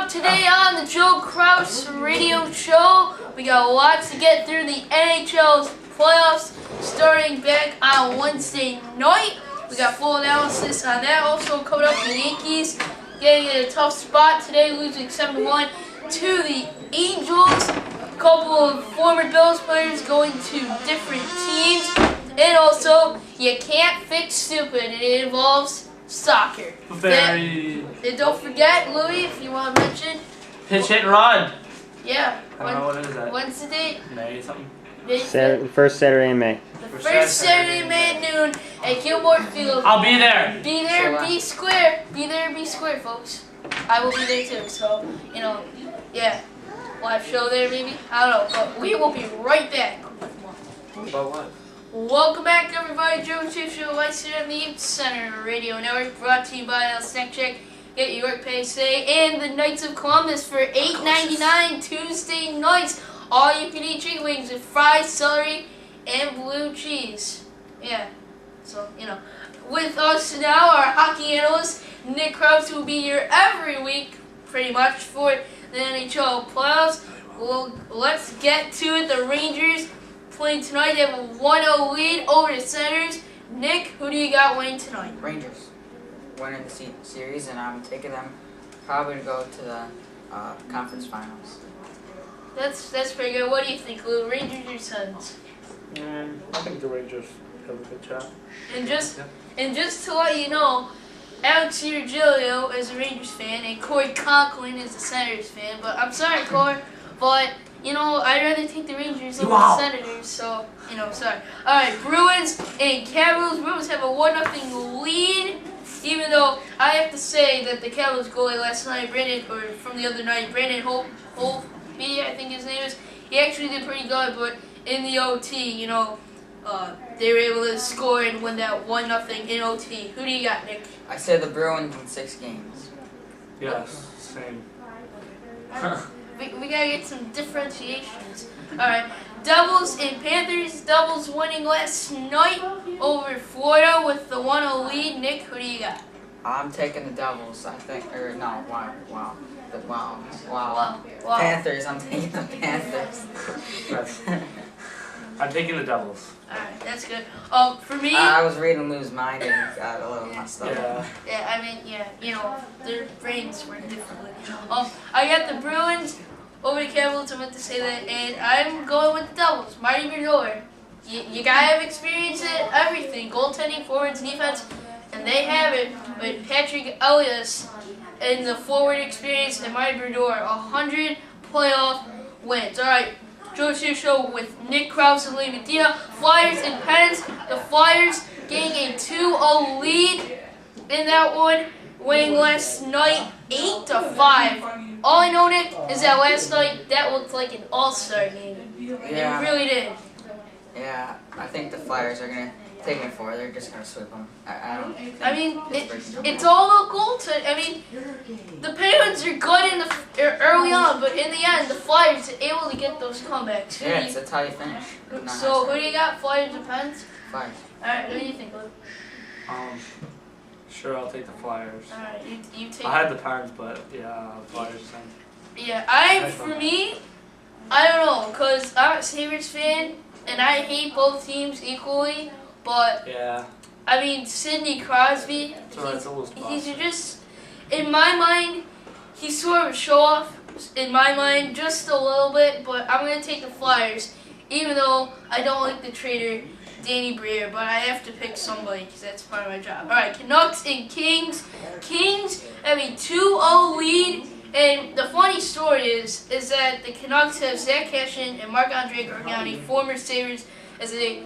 up? Today on the Joe Kraus radio show, we got lots to get through. The NHL's playoffs starting back on Wednesday night. We got full analysis on that. Also coming up, the Yankees getting in a tough spot today, losing 7-1 to the Angels. A couple of former Bills players going to different teams. And also, you can't fix stupid. It involves soccer. Very. And don't forget, Louis, if you want to mention. Pitch, hit, and run. Yeah. I don't know what is that. When's the date? May something. First Saturday in May. The first Saturday in May at noon at Gilmore Field. I'll be there. Be there, be square. Be there, be square, folks. I will be there too, so, yeah. Live show there, maybe? I don't know, but we will be right back. About what? Welcome back, everybody. Joe Chief Show, right here on the Center Radio Network, brought to you by El Snack Check. Get your work pay today, and the Knights of Columbus for $8.99 Tuesday nights. All you can eat chicken wings with fried celery and blue cheese. Yeah, so, With us now, our hockey analyst, Nick Kraus, who will be here every week, pretty much, for the NHL playoffs. Well, let's get to it. The Rangers playing tonight. They have a 1-0 lead over the Senators. Nick, who do you got winning tonight? Rangers winning the series, and I'm taking them probably to go to the conference finals. That's pretty good. What do you think, Lou? Rangers or Sens? I think the Rangers have a good shot. And just to let you know, Alex Virgilio is a Rangers fan, and Corey Conklin is a Senators fan. But I'm sorry, Corey, but I'd rather take the Rangers over the Senators. So sorry. All right, Bruins and Capitals. Bruins have a 1-0 lead. Even though I have to say that the Capitals goalie last night, from the other night, Brandon Hope, I think his name is, he actually did pretty good, but in the OT, they were able to score and win that 1-0 in OT. Who do you got, Nick? I said the Bruins in 6 games. Yes, same. we gotta get some differentiations. Alright, Devils and Panthers. Devils winning last night over Florida with the 1-0 lead. Nick, who do you got? I'm taking the Devils, I think. Wow. Wow. Panthers, I'm taking the Panthers. I'm taking the Devils. Alright, that's good. For me, I was reading Lou's mind and got a little messed up. their brains work differently. I got the Bruins over the Capitals, I meant to say that, and I'm going with the Devils. Marty Brodeur. You gotta have experience at everything, goaltending, forwards, defense, and they have it with Patrick Elias and the forward experience and Marty Brodeur. 100 playoff wins. Alright, Joe Chief Show with Nick Kraus and Lee Medina. Flyers and Pens. The Flyers getting a 2-0 lead in that one, winning last night 8-5. All I know, Nick, is that last night that looked like an all-star game. Yeah. It really did. Yeah, I think the Flyers are going to take it 4. They're just going to sweep them. It's all the goaltending. The Penguins are good early on, but in the end, the Flyers are able to get those comebacks. Yeah, that's how you finish. So, who do you got? Flyers and Pens? Flyers. Alright, who do you think, Luke? Sure, I'll take the Flyers. Alright, you take. I had the Pens, but yeah, Flyers. Yeah, for me, I don't know, because I'm a Sabres fan, and I hate both teams equally, but, yeah. Sidney Crosby, he's just, in my mind, he's sort of a show-off, in my mind, just a little bit, but I'm going to take the Flyers, even though I don't like the trader, Danny Briere, but I have to pick somebody because that's part of my job. Alright, Canucks and Kings. Kings have a 2-0 lead, and the funny story is that the Canucks have Zach Cashin and Marc-Andre Gorgani, former Sabres, as they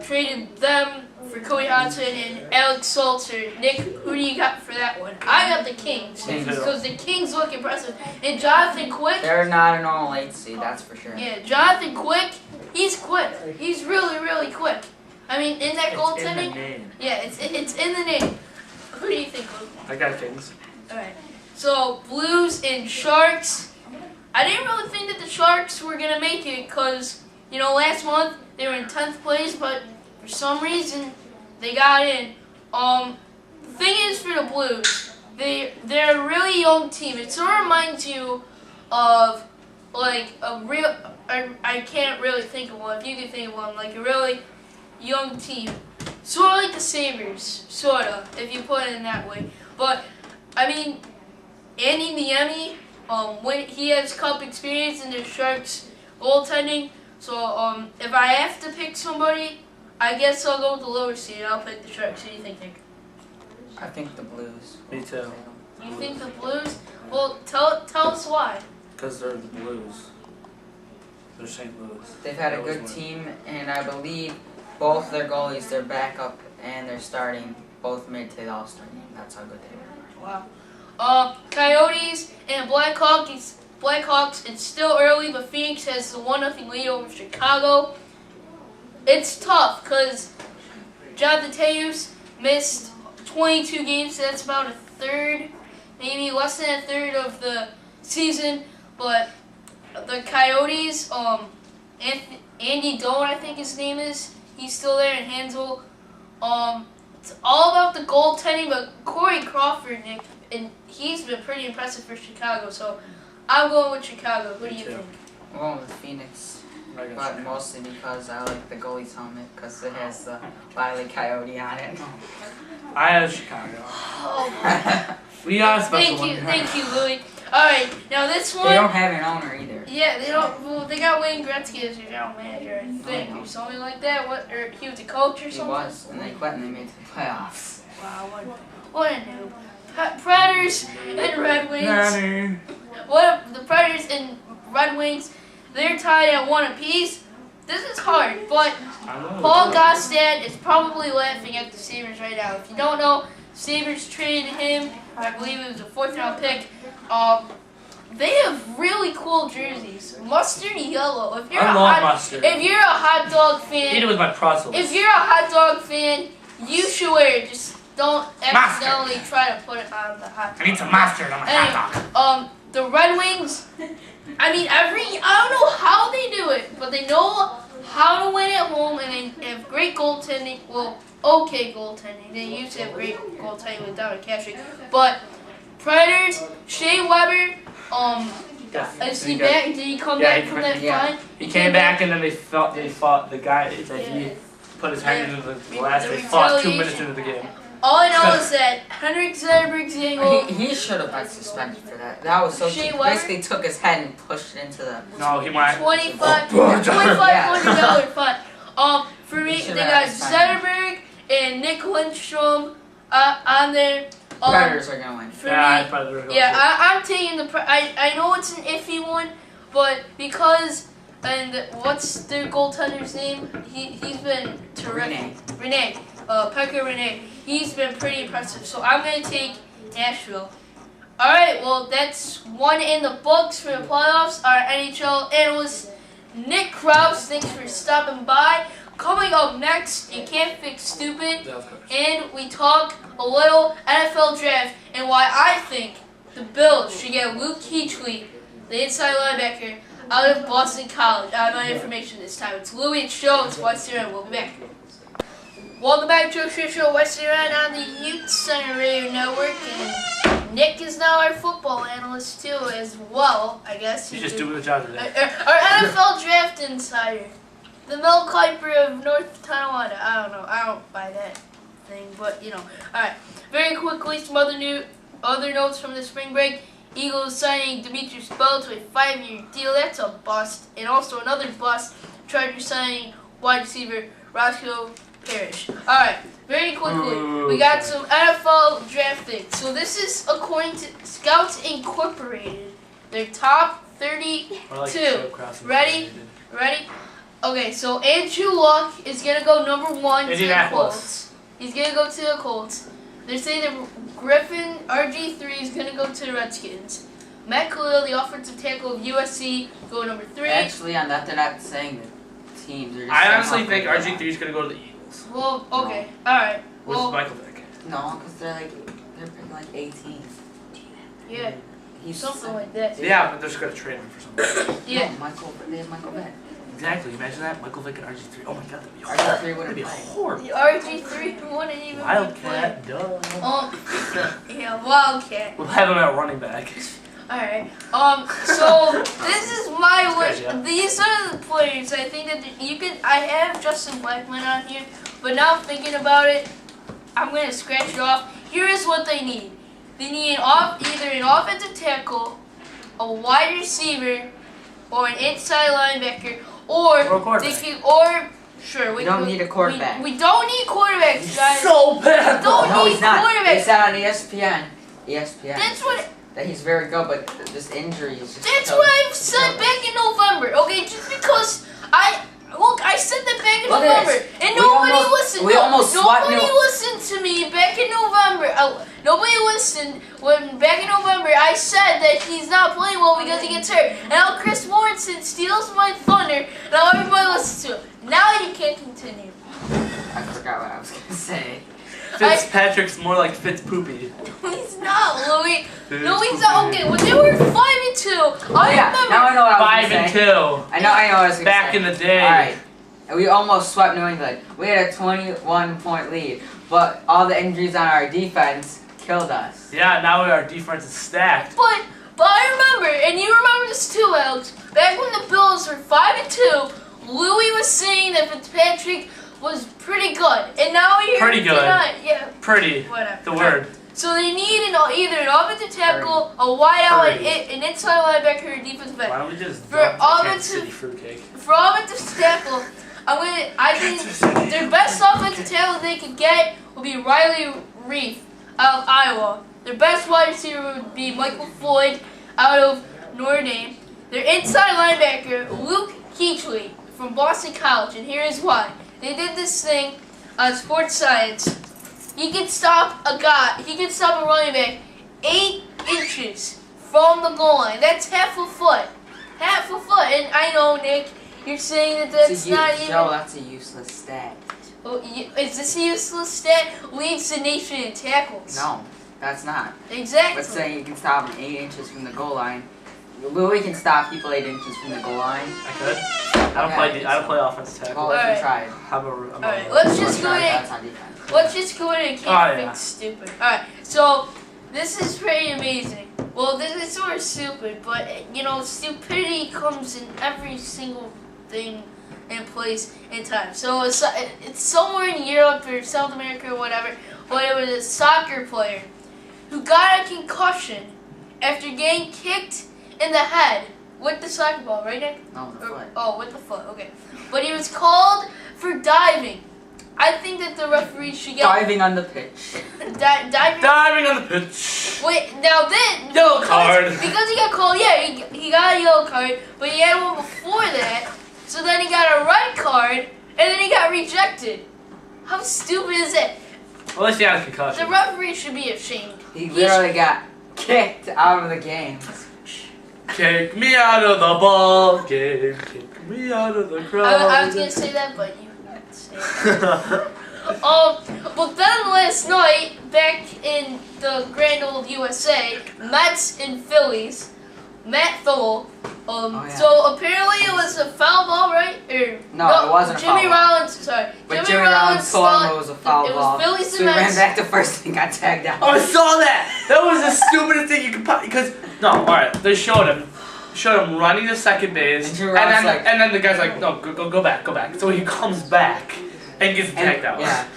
traded them for Cody Hodgson and Alex Salter. Nick, who do you got for that one? I got the Kings, because the Kings look impressive. And Jonathan Quick. They're not a normal 8 seed, that's for sure. Yeah, Jonathan Quick, he's quick. He's really, really quick. In that goaltending. It's in the name. Yeah, it's in the name. Who do you think, Luke? I got Kings. Alright. So, Blues and Sharks. I didn't really think that the Sharks were going to make it because, last month they were in 10th place, but for some reason they got in. The thing is for the Blues, they're a really young team. It sort of reminds you of like a real. I can't really think of one. If you can think of one, like a really young team, sort of like the Sabres, sort of, if you put it in that way. But I mean, Andy Niemi, when he has cup experience in the Sharks goaltending. So if I have to pick somebody, I guess I'll go with the lower seed. I'll pick the Sharks. Who do you think, Nick? I think the Blues. Me too. You think the Blues? Well, tell us why. Because they're the Blues. They're St. Louis. They've had They a always good win. team, and I believe both their goalies, their backup and their starting, both made to the All-Star game. That's how good they were. Wow. Coyotes and Blackhawks, it's still early, but Phoenix has the 1-0 lead over Chicago. It's tough because Jonathan Taves missed 22 games, so that's about a third, maybe less than a third of the season. But the Coyotes, Andy Doan, I think his name is, he's still there in Hansel. It's all about the goaltending, but Corey Crawford, Nick, and he's been pretty impressive for Chicago, so I'm going with Chicago. Who do you think? I'm going with Phoenix, but mostly because I like the goalie's helmet because it has the Wile E. Coyote on it. I have Chicago. Oh, We got a special thank you, Louie. All right, now this one. They don't have an owner either. Yeah, they don't. Well, they got Wayne Gretzky as their general manager, I think, or something like that. Or he was a coach or He something. was, and they quit and they made it to the playoffs. Wow, what a noob. Predators and Red Wings. Nanny. The Predators and Red Wings, they're tied at 1 apiece. This is hard, but Paul Gostad is probably laughing at the Sabres right now. If you don't know, Sabres traded him. I believe it was a 4th-round pick. They have really cool jerseys, mustard yellow. If you're I love mustard. If you're a hot dog fan, Eat it with my pretzels. if you're a hot dog fan, you should wear it. Just don't accidentally try to put it on the hot dog. I need some mustard on my hot dog. The Red Wings, I mean, I don't know how they do it, but they know how to win at home, and they have great goaltending. Well, okay goaltending. They used to have great goaltending with Donovan Cashik. But Predators, Shea Weber, is he back? Did he come back from that fine? He came back and then they fought the guy that he put his hand into the glass. They fought 2 minutes into the game. All I know is that Henrik Zetterberg He should have been suspended for that. That was so Shea cheap. Weber? Basically took his head and pushed it into the... No, he went. $2,500 fine. For me, Should they have got suspended. Zetterberg and Nick Lindstrom on there. Predators are gonna win. For Yeah, me, Predators. I'm taking the. I know it's an iffy one, but because what's their goaltender's name? He's been terrific. Rene. Pekka Rene. He's been pretty impressive. So I'm gonna take Nashville. All right. Well, that's one in the books for the playoffs. Our NHL analyst Nick Kraus. Thanks for stopping by. Coming up next, you can't fix stupid, and we talk a little NFL draft and why I think the Bills should get Luke Kuechly, the inside linebacker, out of Boston College. I have my information this time. It's Louie and Show. It's Western Red. We'll be back. Welcome back to a show, Western Red on the Ute Center Radio Network, and Nick is now our football analyst too, as well. I guess You just doing the job today. our NFL draft insider. The Mel Kiper of North Tonawanda. I don't know. I don't buy that thing, but you know. All right. Very quickly, some other notes from the spring break. Eagles signing Demetrius Bell to a 5-year deal. That's a bust. And also another bust. Chargers signing wide receiver Roscoe Parrish. All right. Very quickly, we got some NFL draft things. So this is according to Scouts Incorporated. Their top 32. Ready? Okay, so Andrew Luck is going to go number 1 to the Colts. He's going to go to the Colts. They're saying that Griffin, RG3, is going to go to the Redskins. Matt Khalil, the offensive tackle of USC, go number 3. Actually, on that, they're not saying the teams. They're just I saying honestly how think good they RG3 is going to go to the Eagles. Well, okay. All right. What's Well, Michael Vick? are. No, because they're picking like 18. yeah, He's something like that. Yeah, but they're just going to trade him for something. Yeah. No, they have Michael Vick. Exactly. Imagine that. Michael Vick and RG3. Oh my god, that'd be RG3 horrible. wouldn't That'd be play. horrible. The RG3 wouldn't even Wildcat, duh. Yeah, Wildcat. We'll have him at running back. Alright. So this is my wish. Good, yeah. These are the players. I think that you could. I have Justin Blackman on here, but now thinking about it, I'm gonna scratch it off. Here is what they need. They need either an offensive tackle, a wide receiver, or an inside linebacker, or a quarterback. they can, or sure We don't need a quarterback. We don't need quarterbacks, guys. So bad. Don't No, need he's not. quarterbacks. He said on ESPN. ESPN. That's what. That he's very good, but this injury is just. That's what I've said back in November. Okay, just because I said that back in Look at November, this. and We nobody almost- listened. we almost swept Nobody New- listened to me back in November. Nobody listened when back in November I said that he's not playing well because he gets hurt. And now Chris Morrison steals my thunder. Now everybody listens to him. Now you can't continue. I forgot what I was gonna say. Fitzpatrick's more like Fitzpoopy. He's not, Louis. No, he's not. Okay, when they were 5-2, I Yeah, remember. now I know what I was 5 gonna and say. 2. I know what I was gonna Back say. in the day. Alright. And we almost swept New England. We had a 21-point lead, but all the injuries on our defense killed us. Yeah, now our defense is stacked. But I remember, and you remember this too, Alex. Back when the Bills were 5-2, Louis was saying that Fitzpatrick was pretty good, and now you're Pretty good. Yeah, Pretty. whatever. The word. So they need either an offensive tackle, a wide out, Pretty. an inside linebacker, or a defensive Why end. don't we just For dump the all Kansas the- City fruitcake? For offensive tackle, I think their best offensive tackle they could get would be Riley Reef out of Iowa. Their best wide receiver would be Michael Floyd out of Notre Dame. Their inside linebacker, Luke Kuechly from Boston College, and here is why. They did this thing on Sports Science. He can stop a running back 8 inches from the goal line. That's half a foot. Half a foot. And I know, Nick, you're saying that that's not even... Joe, that's a useless stat. Oh, is this a useless stat? Leads the nation in tackles. No, that's not. Exactly. Let's say you can stop him 8 inches from the goal line. Louis can stop people 8 inches from the goal line. I could. I don't play offensive tackle. Well, if Alright. you tried. Alright, let's just go That's in. on defense. Let's just go in and keep things stupid. Alright, so this is pretty amazing. Well, this is sort of stupid, but you know, stupidity comes in every single thing in place in time. So it's somewhere in Europe or South America or whatever, but it was a soccer player who got a concussion after getting kicked in the head with the soccer ball, right, Nick? No, the foot. Oh, with the foot, okay. But he was called for diving. I think that the referee should get... Diving on the pitch. Diving... Diving on the pitch. Wait, now then... Yellow card. Because he got called, yeah, he got a yellow card, but he had one before that, so then he got a red card, and then he got rejected. How stupid is that? Well, at least he had a concussion. The referee should be ashamed. He literally got kicked out of the game. Kick me out of the ball game. Kick me out of the crowd. I was going to say that, but you didn't say that. But then last night, back in the grand old USA, Mets and Phillies, Matt Thole. Yeah. So apparently it was a foul ball, right? No, it wasn't a foul Jimmy ball. Rollins, sorry. But Jimmy Rollins told him it was a foul It ball. was Phillies So and he ran Mets. back to first and got tagged out. Oh, I saw that. That was the stupidest thing you could possibly. Because no, all right, they showed him running to second base, And Jimmy Rollins like- and then the guy's like, no, go back. So he comes back and gets tagged out. Yeah.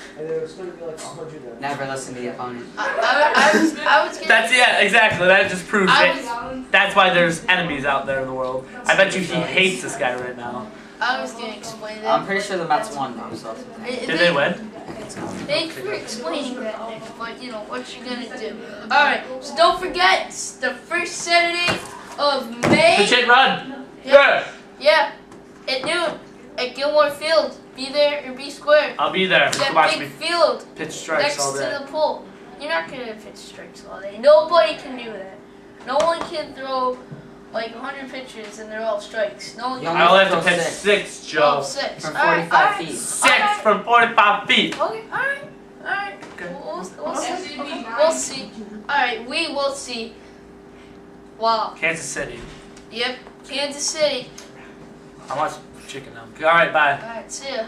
Never listen to the opponent. I was gonna, That's exactly. That just proves I it. That's why there's enemies out there in the world. I bet you he hates this guy right now. I was gonna explain that. I'm pretty sure the Mets won though, so. Did they win? Thanks for explaining that, Nick, but you know, what you gonna do. Alright, so don't forget, it's the first Saturday of May. Pitch hit run. Yeah. Yeah, at noon, at Gilmore Field. Be there or be square. I'll be there. That Watch big me field pitch strikes next all to day. the pool. You're not gonna pitch strikes all day. Nobody can do that. No one can throw like 100 pitches and they're all strikes. No one You can. I'll have to Throw pitch six. 6, Joe. 6. From Alright, 45 alright. feet. 6 from 45 feet. Okay, alright. Okay. We'll see. We'll see. Alright, we will see. Wow. Kansas City. Yep, Kansas City. How much? chicken now. All right, bye. Alright, see ya.